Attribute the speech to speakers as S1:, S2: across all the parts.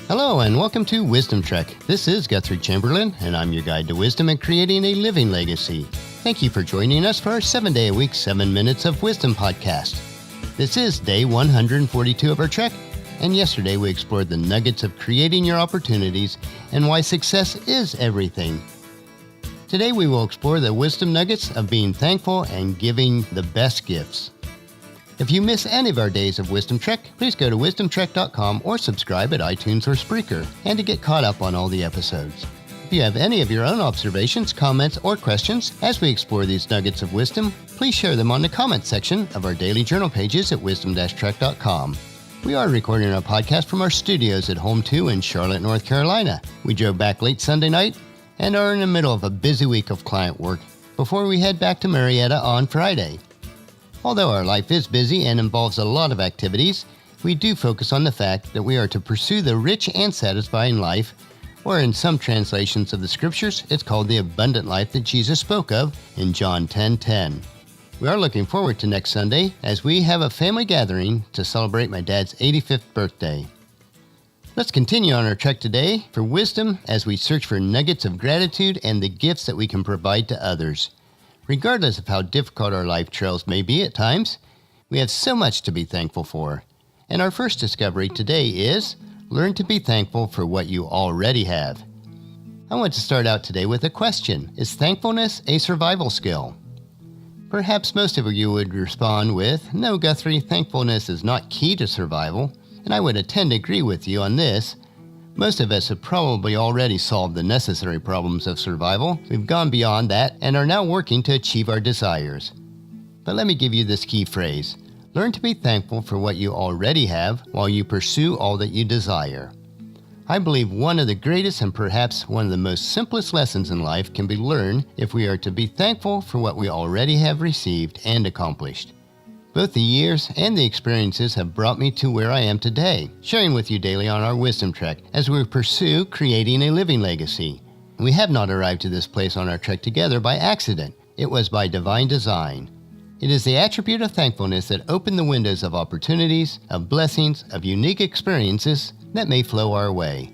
S1: Hello and welcome to Wisdom Trek. This is Guthrie Chamberlain, and I'm your guide to wisdom and creating a living legacy. Thank you for joining us for our 7-day-a-week 7 Minutes of Wisdom podcast. This is day 142 of our trek, and yesterday we explored the nuggets of creating your opportunities and why success is everything. Today we will explore the wisdom nuggets of being thankful and giving the best gifts. If you miss any of our days of Wisdom Trek, please go to wisdomtrek.com or subscribe at iTunes or Spreaker, and to get caught up on all the episodes. If you have any of your own observations, comments, or questions as we explore these nuggets of wisdom, please share them on the comments section of our daily journal pages at wisdom-trek.com. We are recording our podcast from our studios at Home 2 in Charlotte, North Carolina. We drove back late Sunday night and are in the middle of a busy week of client work before we head back to Marietta on Friday. Although our life is busy and involves a lot of activities, we do focus on the fact that we are to pursue the rich and satisfying life, or in some translations of the scriptures, it's called the abundant life that Jesus spoke of in John 10:10. We are looking forward to next Sunday as we have a family gathering to celebrate my dad's 85th birthday. Let's continue on our trek today for wisdom as we search for nuggets of gratitude and the gifts that we can provide to others. Regardless of how difficult our life trails may be at times, we have so much to be thankful for. And our first discovery today is, learn to be thankful for what you already have. I want to start out today with a question. Is thankfulness a survival skill? Perhaps most of you would respond with, no, Guthrie, thankfulness is not key to survival, and I would tend to agree with you on this. Most of us have probably already solved the necessary problems of survival. We've gone beyond that and are now working to achieve our desires. But let me give you this key phrase. Learn to be thankful for what you already have while you pursue all that you desire. I believe one of the greatest and perhaps one of the most simplest lessons in life can be learned if we are to be thankful for what we already have received and accomplished. Both the years and the experiences have brought me to where I am today, sharing with you daily on our Wisdom Trek as we pursue creating a living legacy. We have not arrived to this place on our trek together by accident. It was by divine design. It is the attribute of thankfulness that opened the windows of opportunities, of blessings, of unique experiences that may flow our way.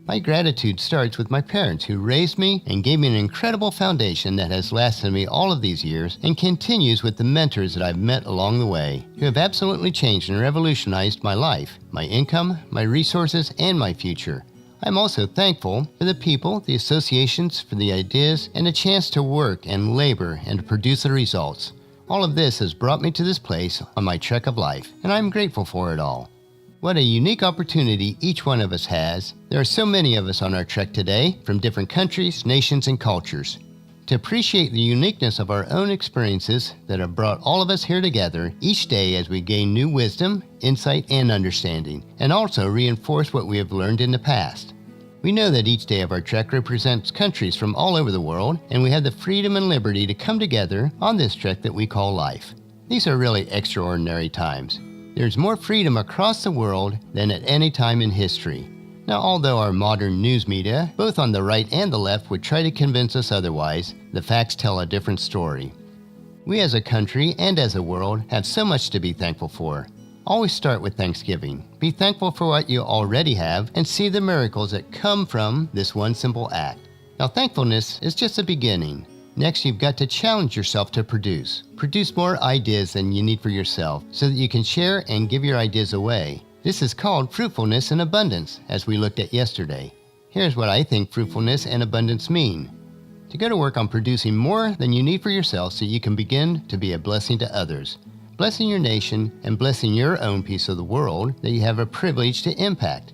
S1: My gratitude starts with my parents who raised me and gave me an incredible foundation that has lasted me all of these years and continues with the mentors that I've met along the way who have absolutely changed and revolutionized my life, my income, my resources, and my future. I'm also thankful for the people, the associations, for the ideas, and a chance to work and labor and to produce the results. All of this has brought me to this place on my trek of life, and I'm grateful for it all. What a unique opportunity each one of us has. There are so many of us on our trek today from different countries, nations, and cultures. To appreciate the uniqueness of our own experiences that have brought all of us here together each day as we gain new wisdom, insight, and understanding, and also reinforce what we have learned in the past. We know that each day of our trek represents countries from all over the world, and we have the freedom and liberty to come together on this trek that we call life. These are really extraordinary times. There's more freedom across the world than at any time in history. Now, although our modern news media, both on the right and the left, would try to convince us otherwise, the facts tell a different story. We as a country and as a world have so much to be thankful for. Always start with Thanksgiving. Be thankful for what you already have and see the miracles that come from this one simple act. Now, thankfulness is just the beginning. Next, you've got to challenge yourself to produce. Produce more ideas than you need for yourself so that you can share and give your ideas away. This is called fruitfulness and abundance, as we looked at yesterday. Here's what I think fruitfulness and abundance mean. To go to work on producing more than you need for yourself so you can begin to be a blessing to others, blessing your nation and blessing your own piece of the world that you have a privilege to impact.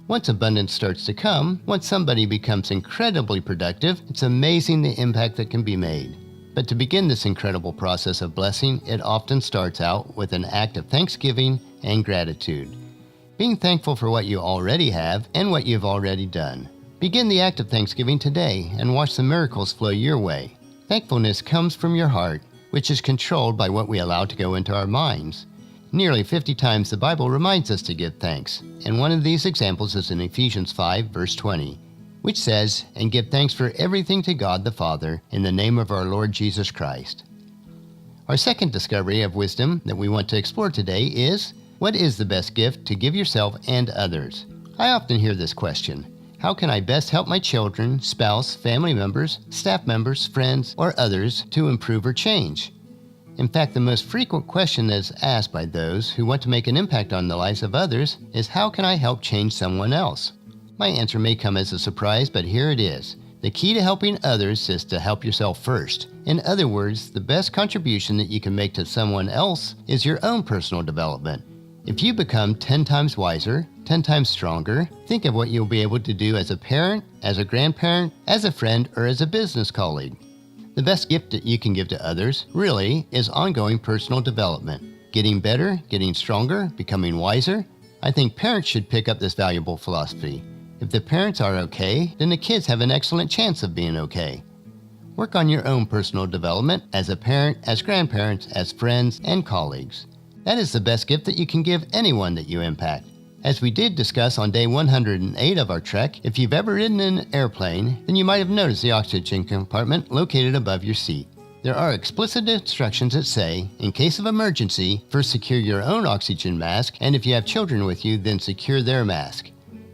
S1: Once abundance starts to come, once somebody becomes incredibly productive, it's amazing the impact that can be made. But to begin this incredible process of blessing, it often starts out with an act of thanksgiving and gratitude. Being thankful for what you already have and what you've already done. Begin the act of thanksgiving today and watch the miracles flow your way. Thankfulness comes from your heart, which is controlled by what we allow to go into our minds. Nearly 50 times the Bible reminds us to give thanks, and one of these examples is in Ephesians 5, verse 20, which says, "And give thanks for everything to God the Father in the name of our Lord Jesus Christ." Our second discovery of wisdom that we want to explore today is, what is the best gift to give yourself and others? I often hear this question: how can I best help my children, spouse, family members, staff members, friends, or others to improve or change? In fact, the most frequent question that is asked by those who want to make an impact on the lives of others is, how can I help change someone else? My answer may come as a surprise, but here it is. The key to helping others is to help yourself first. In other words, the best contribution that you can make to someone else is your own personal development. If you become 10 times wiser, 10 times stronger, think of what you'll be able to do as a parent, as a grandparent, as a friend, or as a business colleague. The best gift that you can give to others, really, is ongoing personal development. Getting better, getting stronger, becoming wiser. I think parents should pick up this valuable philosophy. If the parents are okay, then the kids have an excellent chance of being okay. Work on your own personal development as a parent, as grandparents, as friends, and colleagues. That is the best gift that you can give anyone that you impact. As we did discuss on day 108 of our trek, if you've ever ridden in an airplane, then you might have noticed the oxygen compartment located above your seat. There are explicit instructions that say, in case of emergency, first secure your own oxygen mask, and if you have children with you, then secure their mask.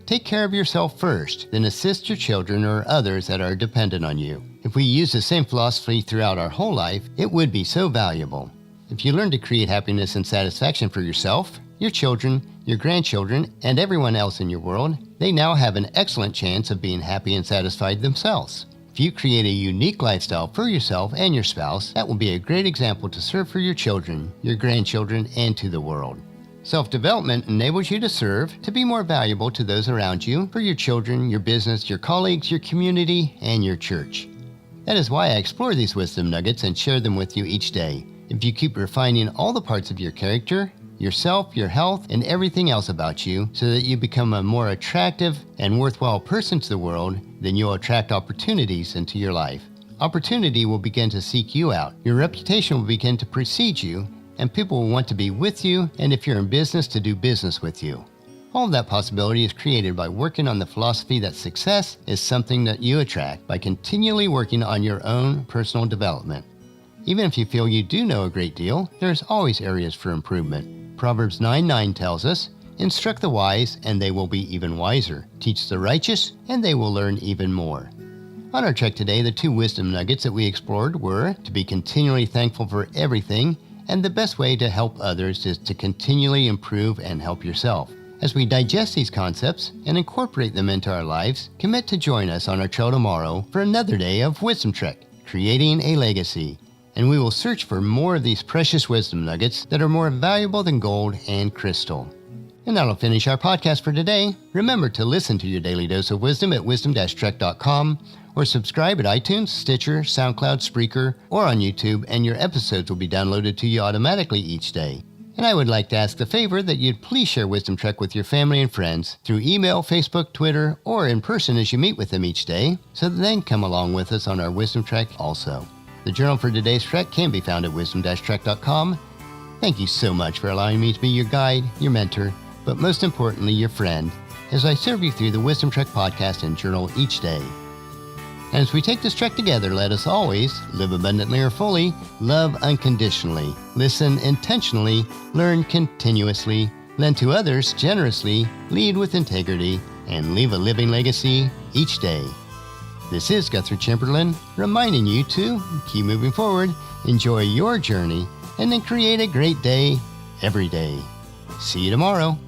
S1: Take care of yourself first, then assist your children or others that are dependent on you. If we use the same philosophy throughout our whole life, it would be so valuable. If you learn to create happiness and satisfaction for yourself, your children, your grandchildren, and everyone else in your world, they now have an excellent chance of being happy and satisfied themselves. If you create a unique lifestyle for yourself and your spouse, that will be a great example to serve for your children, your grandchildren, and to the world. Self-development enables you to serve, to be more valuable to those around you, for your children, your business, your colleagues, your community, and your church. That is why I explore these wisdom nuggets and share them with you each day. If you keep refining all the parts of your character, yourself, your health, and everything else about you so that you become a more attractive and worthwhile person to the world, then you'll attract opportunities into your life. Opportunity will begin to seek you out. Your reputation will begin to precede you, and people will want to be with you, and if you're in business, to do business with you. All of that possibility is created by working on the philosophy that success is something that you attract by continually working on your own personal development. Even if you feel you do know a great deal, there's always areas for improvement. Proverbs 9:9 tells us, "Instruct the wise, and they will be even wiser. Teach the righteous, and they will learn even more." On our trek today, the two wisdom nuggets that we explored were to be continually thankful for everything, and the best way to help others is to continually improve and help yourself. As we digest these concepts and incorporate them into our lives, commit to join us on our trail tomorrow for another day of Wisdom Trek, Creating a Legacy. And we will search for more of these precious wisdom nuggets that are more valuable than gold and crystal. And that'll finish our podcast for today. Remember to listen to your daily dose of wisdom at wisdom-trek.com or subscribe at iTunes, Stitcher, SoundCloud, Spreaker, or on YouTube, and your episodes will be downloaded to you automatically each day. And I would like to ask the favor that you'd please share Wisdom Trek with your family and friends through email, Facebook, Twitter, or in person as you meet with them each day, so that they can come along with us on our Wisdom Trek also. The journal for today's trek can be found at wisdom-trek.com. Thank you so much for allowing me to be your guide, your mentor, but most importantly, your friend, as I serve you through the Wisdom Trek podcast and journal each day. And as we take this trek together, let us always live abundantly or fully, love unconditionally, listen intentionally, learn continuously, lend to others generously, lead with integrity, and leave a living legacy each day. This is Guthrie Chamberlain, reminding you to keep moving forward, enjoy your journey, and then create a great day every day. See you tomorrow.